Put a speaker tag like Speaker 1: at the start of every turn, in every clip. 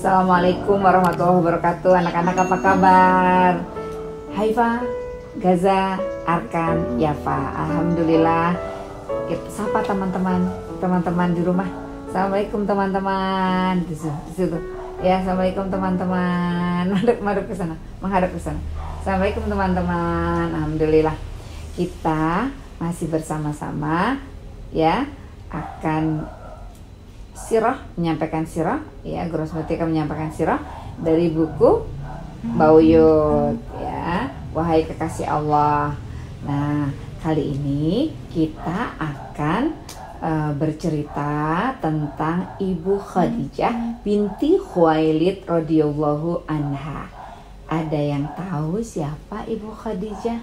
Speaker 1: Assalamualaikum warahmatullahi wabarakatuh. Anak-anak apa kabar? Haifa, Gaza, Arkan, Yafa. Alhamdulillah. Kita sapa teman-teman di rumah. Assalamualaikum teman-teman. Di situ. Ya, assalamualaikum teman-teman. Menghadap ke sana. Assalamualaikum teman-teman. Alhamdulillah. Kita masih bersama-sama ya akan menyampaikan sirah ya, Guru Smeti akan menyampaikan sirah dari buku Bauyut ya, Wahai Kekasih Allah. Nah, kali ini kita akan bercerita tentang Ibu Khadijah binti Khuwailid radhiyallahu anha. Ada yang tahu siapa Ibu Khadijah?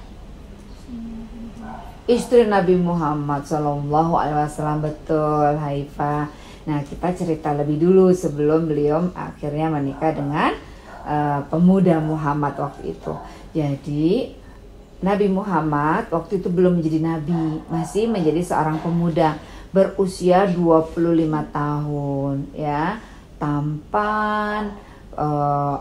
Speaker 1: Istri Nabi Muhammad SAW. Betul, Haifa. Nah, kita cerita lebih dulu sebelum beliau akhirnya menikah dengan pemuda Muhammad waktu itu. Jadi Nabi Muhammad waktu itu belum menjadi nabi, masih menjadi seorang pemuda berusia 25 tahun ya, tampan,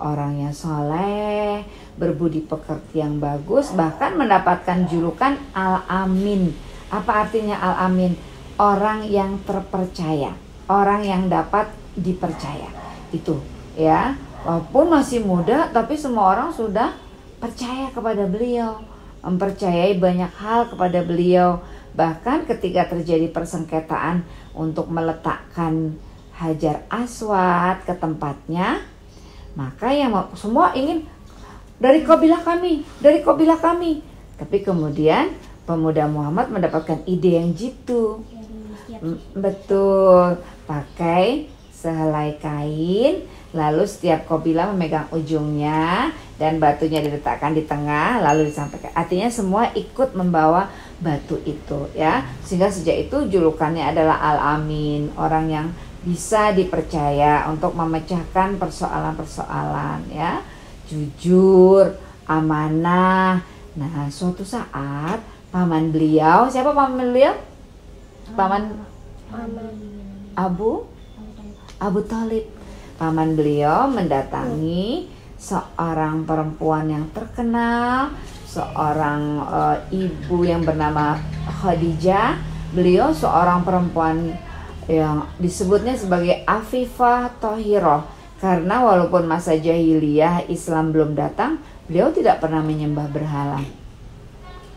Speaker 1: orangnya soleh, berbudi pekerti yang bagus, bahkan mendapatkan julukan Al-Amin. Apa artinya Al-Amin? Orang yang terpercaya, orang yang dapat dipercaya. Itu ya, walaupun masih muda tapi semua orang sudah percaya kepada beliau, mempercayai banyak hal kepada beliau. Bahkan ketika terjadi persengketaan untuk meletakkan Hajar Aswad ke tempatnya, maka yang semua ingin dari kabilah kami. Tapi kemudian pemuda Muhammad mendapatkan ide yang jitu. Betul, pakai sehelai kain, lalu setiap kabilah memegang ujungnya dan batunya diletakkan di tengah lalu disampaikan. Artinya semua ikut membawa batu itu ya. Sehingga sejak itu julukannya adalah Al-Amin, orang yang bisa dipercaya untuk memecahkan persoalan-persoalan ya. Jujur, amanah. Nah, suatu saat paman beliau, siapa paman beliau? Paman Abu Thalib. Paman beliau mendatangi seorang perempuan yang terkenal, seorang ibu yang bernama Khadijah. Beliau seorang perempuan yang disebutnya sebagai Afifah Thohiroh, karena walaupun masa jahiliyah Islam belum datang, beliau tidak pernah menyembah berhala,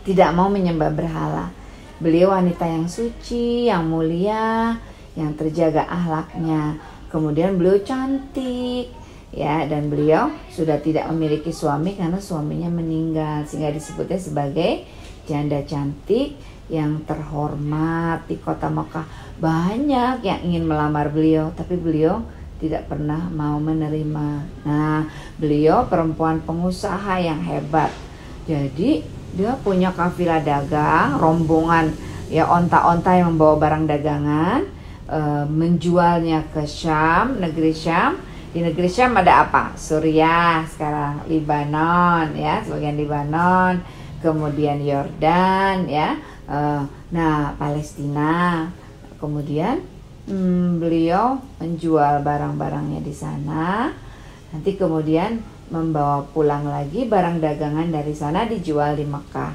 Speaker 1: tidak mau menyembah berhala. Beliau wanita yang suci, yang mulia, yang terjaga akhlaknya. Kemudian beliau cantik ya, dan beliau sudah tidak memiliki suami karena suaminya meninggal, sehingga disebutnya sebagai janda cantik yang terhormat di kota Mekah. Banyak yang ingin melamar beliau, tapi beliau tidak pernah mau menerima. Nah, beliau perempuan pengusaha yang hebat. Jadi dia punya kafilah dagang, rombongan ya, onta-onta yang membawa barang dagangan, menjualnya ke Syam, negeri Syam. Di negeri Syam ada apa? Suriah, sekarang Libanon ya, sebagian Libanon, kemudian Yordan ya, nah Palestina. Kemudian beliau menjual barang-barangnya di sana. Nanti kemudian membawa pulang lagi barang dagangan dari sana dijual di Mekah.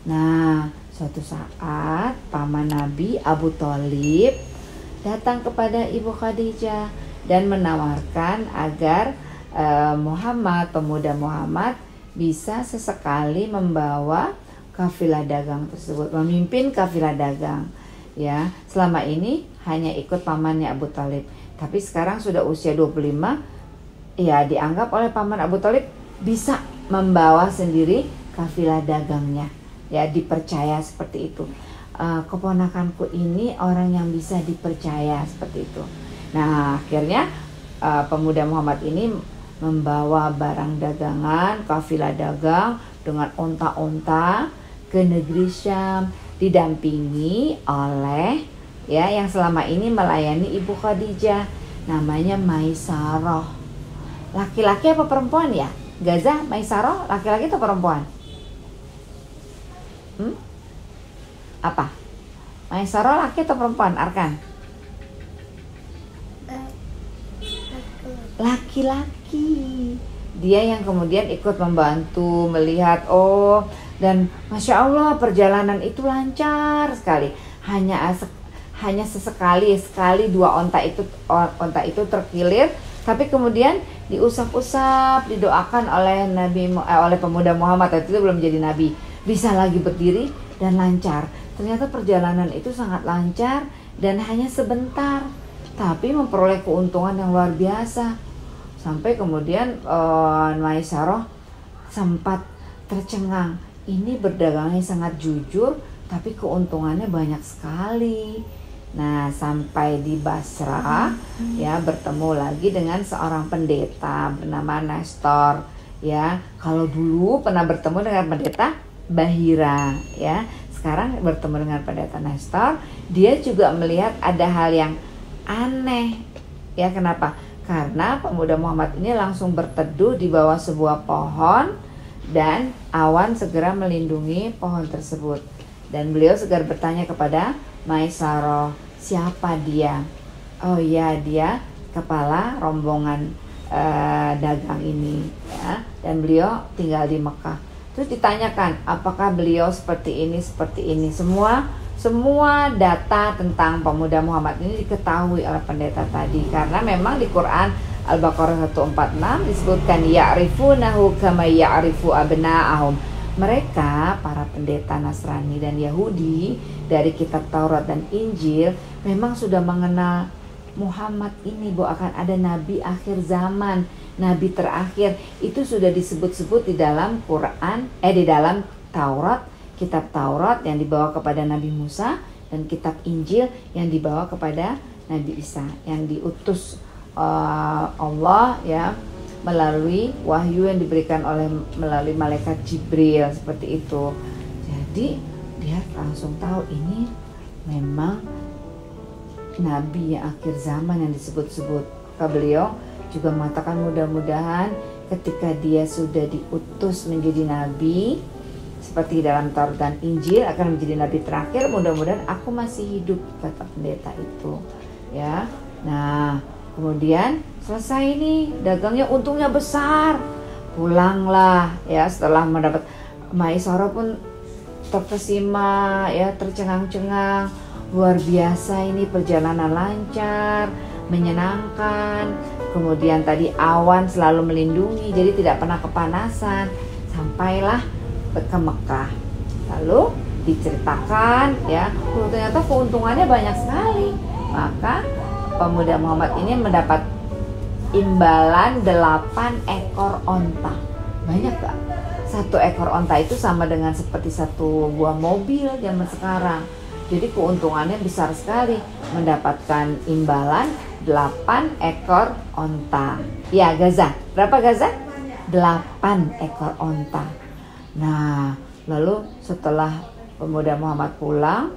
Speaker 1: Nah, suatu saat paman Nabi Abu Thalib datang kepada Ibu Khadijah dan menawarkan agar pemuda Muhammad bisa sesekali membawa kafilah dagang tersebut, memimpin kafilah dagang. Ya, selama ini hanya ikut pamannya Abu Thalib, tapi sekarang sudah usia 25, ya dianggap oleh paman Abu Thalib bisa membawa sendiri kafilah dagangnya. Ya, dipercaya seperti itu. Keponakanku ini orang yang bisa dipercaya seperti itu. Nah, akhirnya pemuda Muhammad ini membawa barang dagangan, kafilah dagang dengan onta-onta ke negeri Syam, didampingi oleh ya yang selama ini melayani Ibu Khadijah, namanya Maisarah. Laki-laki apa perempuan ya? Gaza, Maisarah laki-laki atau perempuan? Apa? Maisarah laki atau perempuan, Arkan? laki-laki. Dia yang kemudian ikut membantu melihat, dan Masya Allah perjalanan itu lancar sekali. Hanya sekali dua onta itu terkilir, tapi kemudian diusap-usap, didoakan oleh oleh pemuda Muhammad. Itu belum jadi nabi, bisa lagi berdiri dan lancar. Ternyata perjalanan itu sangat lancar dan hanya sebentar, tapi memperoleh keuntungan yang luar biasa. Sampai kemudian Maisarah sempat tercengang. Ini berdagangnya sangat jujur, tapi keuntungannya banyak sekali. Nah, sampai di Basra ya, bertemu lagi dengan seorang pendeta bernama Nestor ya. Kalau dulu pernah bertemu dengan pendeta Bahira ya, sekarang bertemu dengan pendeta Nestor. Dia juga melihat ada hal yang aneh ya. Kenapa? Karena pemuda Muhammad ini langsung berteduh di bawah sebuah pohon dan awan segera melindungi pohon tersebut. Dan beliau segera bertanya kepada Maisarah, siapa dia? Oh ya, dia kepala rombongan dagang ini ya. Dan beliau tinggal di Mekah. Terus ditanyakan, apakah beliau seperti ini? Semua data tentang pemuda Muhammad ini diketahui oleh pendeta tadi. Karena memang di Quran Al-Baqarah 146 disebutkan ya'rifunahu kama ya'rifu abna'ahum. Mereka, para pendeta Nasrani dan Yahudi dari kitab Taurat dan Injil memang sudah mengenal Muhammad ini, bahwa akan ada nabi akhir zaman, nabi terakhir. Itu sudah disebut-sebut di dalam Quran, di dalam Taurat, kitab Taurat yang dibawa kepada Nabi Musa, dan kitab Injil yang dibawa kepada Nabi Isa, yang diutus Allah ya, melalui wahyu yang diberikan melalui malaikat Jibril, seperti itu. Jadi dia langsung tahu ini memang nabi yang akhir zaman yang disebut-sebut. Beliau juga mengatakan mudah-mudahan ketika dia sudah diutus menjadi nabi seperti dalam Taurat dan Injil akan menjadi nabi terakhir, mudah-mudahan aku masih hidup, kata pendeta itu ya. Nah, kemudian selesai nih dagangnya, untungnya besar, pulanglah ya. Setelah mendapat, Maisarah pun terkesima ya, tercengang-cengang, luar biasa ini perjalanan lancar, menyenangkan. Kemudian tadi awan selalu melindungi, jadi tidak pernah kepanasan. Sampailah ke Mekah. Lalu diceritakan ya, ternyata keuntungannya banyak sekali. Maka pemuda Muhammad ini mendapat imbalan 8 ekor onta. Banyak gak? 1 ekor onta itu sama dengan seperti 1 buah mobil zaman sekarang. Jadi keuntungannya besar sekali, mendapatkan imbalan 8 ekor onta. Ya, Gaza. Berapa Gaza? 8 ekor onta. Nah, lalu setelah pemuda Muhammad pulang,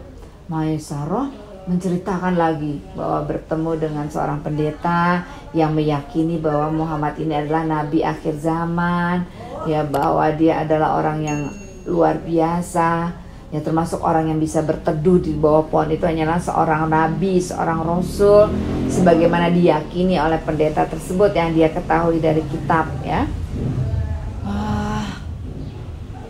Speaker 1: Maisarah menceritakan lagi bahwa bertemu dengan seorang pendeta yang meyakini bahwa Muhammad ini adalah nabi akhir zaman ya, bahwa dia adalah orang yang luar biasa ya, termasuk orang yang bisa berteduh di bawah pohon itu hanyalah seorang nabi, seorang rasul, sebagaimana diyakini oleh pendeta tersebut yang dia ketahui dari kitab ya.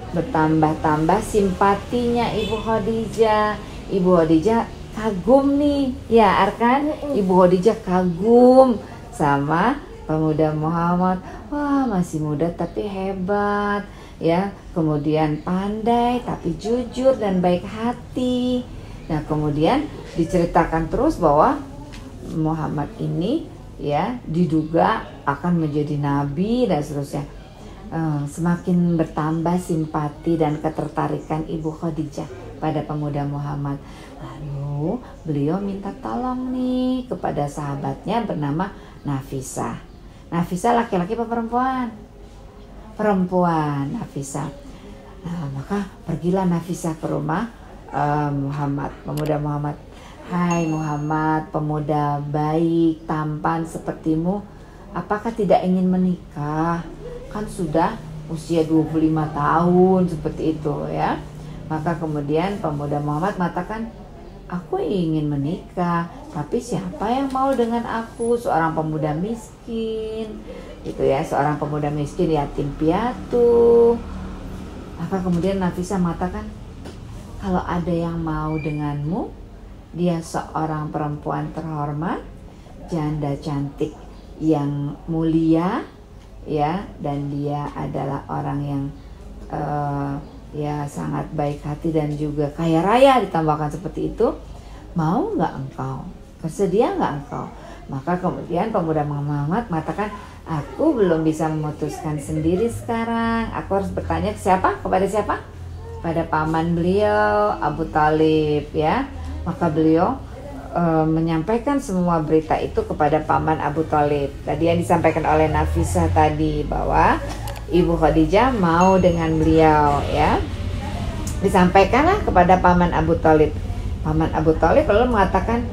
Speaker 1: Bertambah-tambah simpatinya Ibu Khadijah. Ibu Khadijah kagum nih ya, Arkan. Ibu Khadijah kagum sama pemuda Muhammad. Wah, masih muda tapi hebat ya, kemudian pandai tapi jujur dan baik hati. Nah, kemudian diceritakan terus bahwa Muhammad ini ya diduga akan menjadi nabi dan seterusnya. Semakin bertambah simpati dan ketertarikan Ibu Khadijah pada pemuda Muhammad. Lalu beliau minta tolong nih kepada sahabatnya bernama Nafisah. Nafisah laki-laki apa perempuan? Perempuan, Nafisah. Nah, maka pergilah Nafisah ke rumah Muhammad, pemuda Muhammad. Hai Muhammad, pemuda baik, tampan sepertimu, apakah tidak ingin menikah? Kan sudah usia 25 tahun seperti itu ya. Maka kemudian pemuda Muhammad mengatakan, aku ingin menikah, tapi siapa yang mau dengan aku, seorang pemuda miskin, gitu ya, seorang pemuda miskin yatim piatu. Maka kemudian Nafisah mengatakan, kalau ada yang mau denganmu, dia seorang perempuan terhormat, janda cantik yang mulia, ya, dan dia adalah orang yang ya sangat baik hati dan juga kaya raya, ditambahkan seperti itu. Mau nggak engkau? Bersedia nggak engkau? Maka kemudian pemuda Muhammad mengatakan, aku belum bisa memutuskan sendiri sekarang. Aku harus bertanya ke siapa? Kepada siapa? Pada paman beliau, Abu Thalib, ya. Maka beliau menyampaikan semua berita itu kepada paman Abu Thalib. Tadi yang disampaikan oleh Nafisah tadi, bahwa Ibu Khadijah mau dengan beliau, ya. Disampaikanlah kepada paman Abu Thalib. Paman Abu Thalib lalu mengatakan,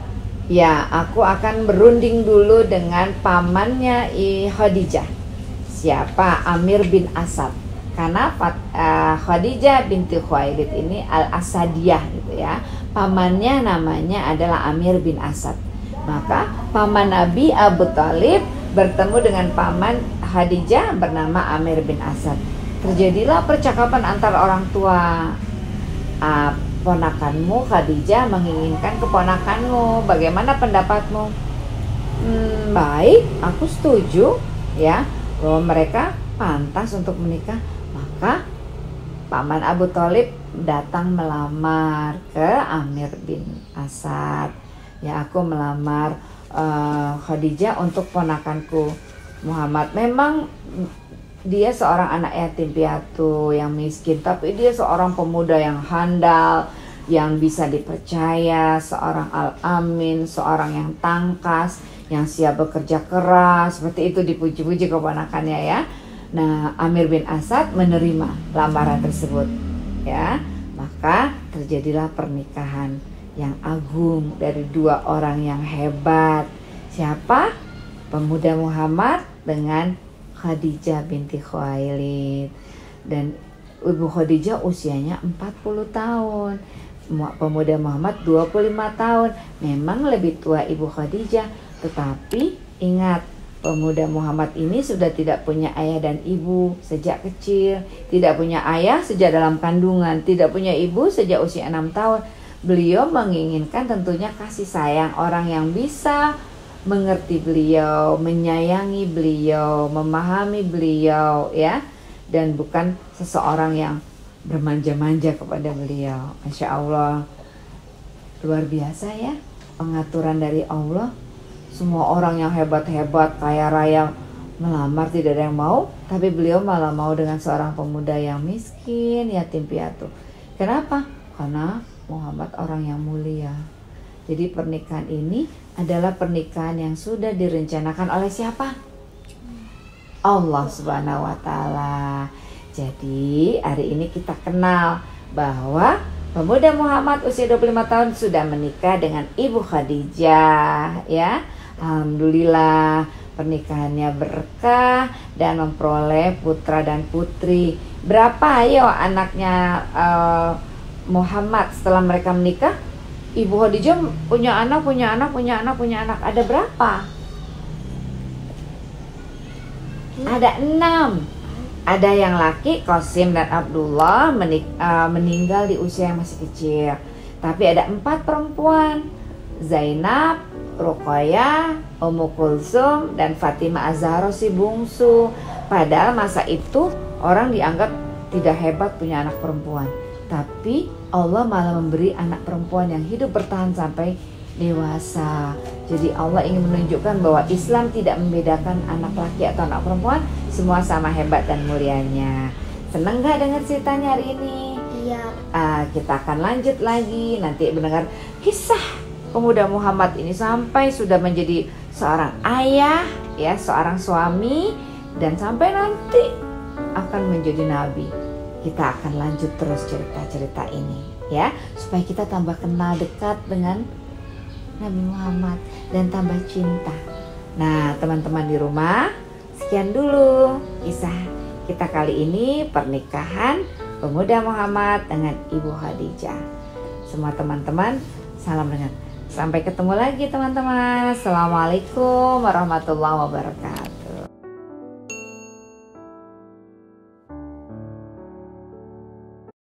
Speaker 1: ya, aku akan berunding dulu dengan pamannya Khadijah. Siapa? Amir bin Asad. Karena Khadijah binti Khuwailid ini Al-Asadiyah, gitu ya. Pamannya namanya adalah Amir bin Asad. Maka paman Nabi Abu Thalib bertemu dengan paman Khadijah bernama Amir bin Asad. Terjadilah percakapan antara orang tua. Ponakanmu Khadijah menginginkan keponakanmu, bagaimana pendapatmu? Baik, aku setuju, ya, bahwa mereka pantas untuk menikah. Maka paman Abu Thalib datang melamar ke Amir bin Asad. Ya, aku melamar Khadijah untuk ponakanku Muhammad. Memang dia seorang anak yatim piatu yang miskin, tapi dia seorang pemuda yang handal, yang bisa dipercaya, seorang al-amin, seorang yang tangkas, yang siap bekerja keras. Seperti itu dipuji-puji keponakannya, ya. Nah, Amir bin Asad menerima lamaran tersebut, ya. Maka terjadilah pernikahan yang agung dari dua orang yang hebat. Siapa? Pemuda Muhammad dengan Khadijah binti Khuwailid. Dan Ibu Khadijah usianya 40 tahun, pemuda Muhammad 25 tahun. Memang lebih tua Ibu Khadijah, tetapi ingat, pemuda Muhammad ini sudah tidak punya ayah dan ibu sejak kecil, tidak punya ayah sejak dalam kandungan, tidak punya ibu sejak usia 6 tahun. Beliau menginginkan tentunya kasih sayang orang yang bisa mengerti beliau, menyayangi beliau, memahami beliau, ya, dan bukan seseorang yang bermanja-manja kepada beliau. Masya Allah, luar biasa, ya, pengaturan dari Allah. Semua orang yang hebat-hebat, kaya raya melamar, tidak ada yang mau, tapi beliau malah mau dengan seorang pemuda yang miskin, yatim piatu. Kenapa? Karena Muhammad orang yang mulia. Jadi pernikahan ini adalah pernikahan yang sudah direncanakan oleh siapa? Allah Subhanahu wa Ta'ala. Jadi hari ini kita kenal bahwa pemuda Muhammad usia 25 tahun sudah menikah dengan Ibu Khadijah, ya. Alhamdulillah, pernikahannya berkah dan memperoleh putra dan putri. Berapa ayo anaknya Muhammad setelah mereka menikah? Ibu Khadijah punya anak. Ada berapa? Ada 6. Ada yang laki, Qasim dan Abdullah, meninggal di usia yang masih kecil. Tapi ada 4 perempuan, Zainab, Ruqayyah, Ummu Kulsum, dan Fatimah Az-Zahra si bungsu. Padahal masa itu orang dianggap tidak hebat punya anak perempuan, tapi Allah malah memberi anak perempuan yang hidup bertahan sampai dewasa. Jadi Allah ingin menunjukkan bahwa Islam tidak membedakan anak laki atau anak perempuan, semua sama hebat dan mulianya. Seneng gak dengar ceritanya hari ini?
Speaker 2: Iya.
Speaker 1: Kita akan lanjut lagi nanti mendengar kisah pemuda Muhammad ini sampai sudah menjadi seorang ayah, ya, seorang suami, dan sampai nanti akan menjadi nabi. Kita akan lanjut terus cerita-cerita ini, ya, supaya kita tambah kenal dekat dengan Nabi Muhammad dan tambah cinta. Nah, teman-teman di rumah, sekian dulu kisah kita kali ini, pernikahan pemuda Muhammad dengan Ibu Khadijah. semua teman-teman. Salam dengar. Sampai ketemu lagi teman-teman. Assalamualaikum warahmatullahi wabarakatuh.